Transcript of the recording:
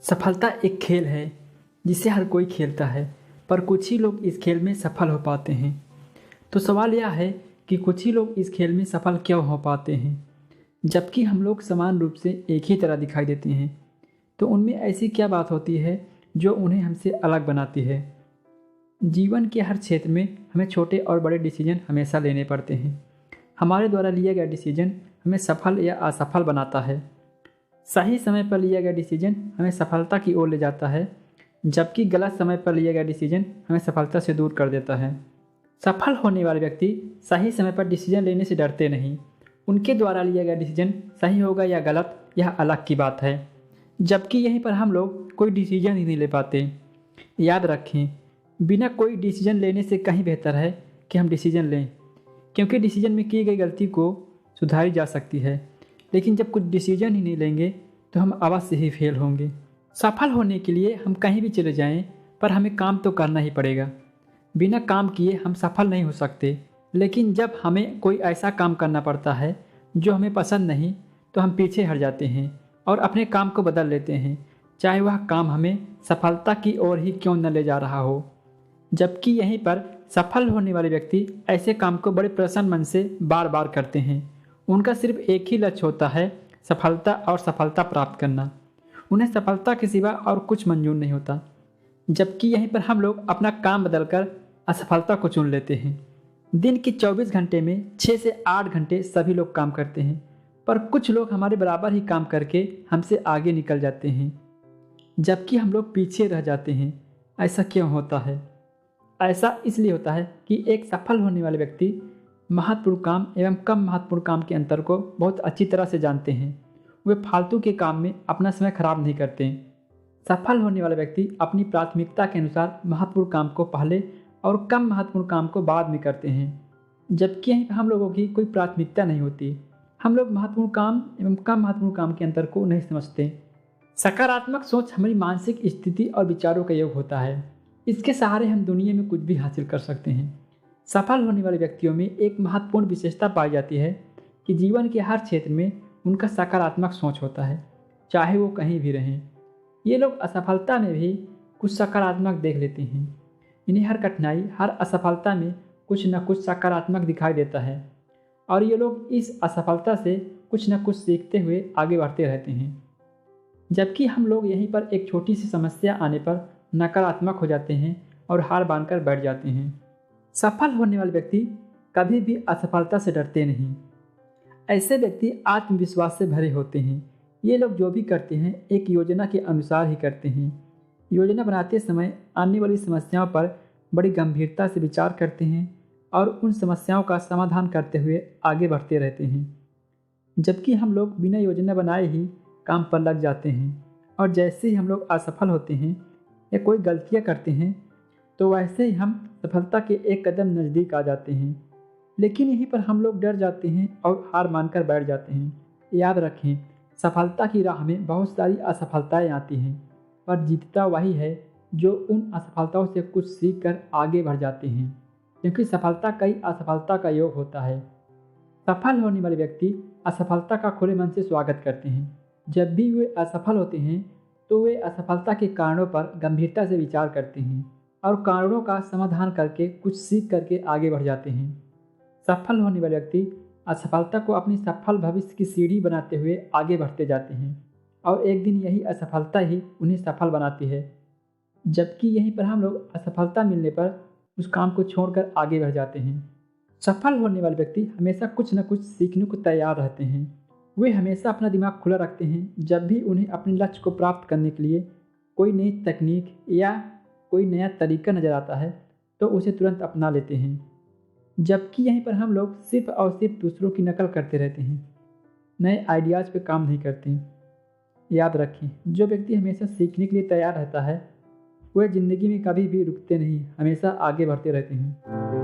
सफलता एक खेल है जिसे हर कोई खेलता है, पर कुछ ही लोग इस खेल में सफल हो पाते हैं। तो सवाल यह है कि कुछ ही लोग इस खेल में सफल क्यों हो पाते हैं, जबकि हम लोग समान रूप से एक ही तरह दिखाई देते हैं। तो उनमें ऐसी क्या बात होती है जो उन्हें हमसे अलग बनाती है। जीवन के हर क्षेत्र में हमें छोटे और बड़े डिसीजन हमेशा लेने पड़ते हैं। हमारे द्वारा लिया गया डिसीजन हमें सफल या असफल बनाता है। सही समय पर लिया गया डिसीजन हमें सफलता की ओर ले जाता है, जबकि गलत समय पर लिया गया डिसीजन हमें सफलता से दूर कर देता है। सफल होने वाले व्यक्ति सही समय पर डिसीजन लेने से डरते नहीं। उनके द्वारा लिया गया डिसीजन सही होगा या गलत, यह अलग की बात है, जबकि यहीं पर हम लोग कोई डिसीजन ही नहीं ले पाते। याद रखें, बिना कोई डिसीजन लेने से कहीं बेहतर है कि हम डिसीजन लें, क्योंकि डिसीजन में की गई गलती को सुधारी जा सकती है। लेकिन जब कुछ डिसीजन ही नहीं लेंगे तो हम अवश्य ही फेल होंगे। सफल होने के लिए हम कहीं भी चले जाएं, पर हमें काम तो करना ही पड़ेगा। बिना काम किए हम सफल नहीं हो सकते। लेकिन जब हमें कोई ऐसा काम करना पड़ता है जो हमें पसंद नहीं, तो हम पीछे हट जाते हैं और अपने काम को बदल लेते हैं, चाहे वह काम हमें सफलता की ओर ही क्यों न ले जा रहा हो। जबकि यहीं पर सफल होने वाले व्यक्ति ऐसे काम को बड़े प्रसन्न मन से बार बार करते हैं। उनका सिर्फ एक ही लक्ष्य होता है, सफलता और सफलता प्राप्त करना। उन्हें सफलता के सिवा और कुछ मंजूर नहीं होता। जबकि यहीं पर हम लोग अपना काम बदलकर असफलता को चुन लेते हैं। दिन के 24 घंटे में 6 से 8 घंटे सभी लोग काम करते हैं, पर कुछ लोग हमारे बराबर ही काम करके हमसे आगे निकल जाते हैं, जबकि हम लोग पीछे रह जाते हैं। ऐसा क्यों होता है? ऐसा इसलिए होता है कि एक सफल होने वाले व्यक्ति महत्वपूर्ण काम एवं कम महत्वपूर्ण काम के अंतर को बहुत अच्छी तरह से जानते हैं। वे फालतू के काम में अपना समय खराब नहीं करते। सफल होने वाला व्यक्ति अपनी प्राथमिकता के अनुसार महत्वपूर्ण काम को पहले और कम महत्वपूर्ण काम को बाद में करते हैं, जबकि हम लोगों की कोई प्राथमिकता नहीं होती। हम लोग महत्वपूर्ण काम एवं कम महत्वपूर्ण काम के अंतर को नहीं समझते। सकारात्मक सोच हमारी मानसिक स्थिति और विचारों का योग होता है। इसके सहारे हम दुनिया में कुछ भी हासिल कर सकते हैं। सफल होने वाले व्यक्तियों में एक महत्वपूर्ण विशेषता पाई जाती है कि जीवन के हर क्षेत्र में उनका सकारात्मक सोच होता है, चाहे वो कहीं भी रहें। ये लोग असफलता में भी कुछ सकारात्मक देख लेते हैं। इन्हें हर कठिनाई, हर असफलता में कुछ न कुछ सकारात्मक दिखाई देता है, और ये लोग इस असफलता से कुछ न कुछ सीखते हुए आगे बढ़ते रहते हैं। जबकि हम लोग यहीं पर एक छोटी सी समस्या आने पर नकारात्मक हो जाते हैं और हार मानकर बैठ जाते हैं। सफल होने वाले व्यक्ति कभी भी असफलता से डरते नहीं। ऐसे व्यक्ति आत्मविश्वास से भरे होते हैं। ये लोग जो भी करते हैं एक योजना के अनुसार ही करते हैं। योजना बनाते समय आने वाली समस्याओं पर बड़ी गंभीरता से विचार करते हैं और उन समस्याओं का समाधान करते हुए आगे बढ़ते रहते हैं। जबकि हम लोग बिना योजना बनाए ही काम पर लग जाते हैं, और जैसे ही हम लोग असफल होते हैं या कोई गलतियाँ करते हैं, तो वैसे ही हम सफलता के एक कदम नज़दीक आ जाते हैं। लेकिन यहीं पर हम लोग डर जाते हैं और हार मानकर बैठ जाते हैं। याद रखें, सफलता की राह में बहुत सारी असफलताएं आती हैं, पर जीतता वही है जो उन असफलताओं से कुछ सीख कर आगे बढ़ जाते हैं, क्योंकि सफलता कई असफलता का योग होता है। सफल होने वाले व्यक्ति असफलता का खुले मन से स्वागत करते हैं। जब भी वे असफल होते हैं तो वे असफलता के कारणों पर गंभीरता से विचार करते हैं और कारणों का समाधान करके कुछ सीख करके आगे बढ़ जाते हैं। सफल होने वाले व्यक्ति असफलता को अपनी सफल भविष्य की सीढ़ी बनाते हुए आगे बढ़ते जाते हैं, और एक दिन यही असफलता ही उन्हें सफल बनाती है। जबकि यहीं पर हम लोग असफलता मिलने पर उस काम को छोड़कर आगे बढ़ जाते हैं। सफल होने वाले व्यक्ति हमेशा कुछ न कुछ सीखने को तैयार रहते हैं। वे हमेशा अपना दिमाग खुला रखते हैं। जब भी उन्हें अपने लक्ष्य को प्राप्त करने के लिए कोई नई तकनीक या कोई नया तरीका नज़र आता है तो उसे तुरंत अपना लेते हैं। जबकि यहीं पर हम लोग सिर्फ और सिर्फ दूसरों की नकल करते रहते हैं, नए आइडियाज़ पे काम नहीं करते। याद रखें, जो व्यक्ति हमेशा सीखने के लिए तैयार रहता है वह ज़िंदगी में कभी भी रुकते नहीं, हमेशा आगे बढ़ते रहते हैं।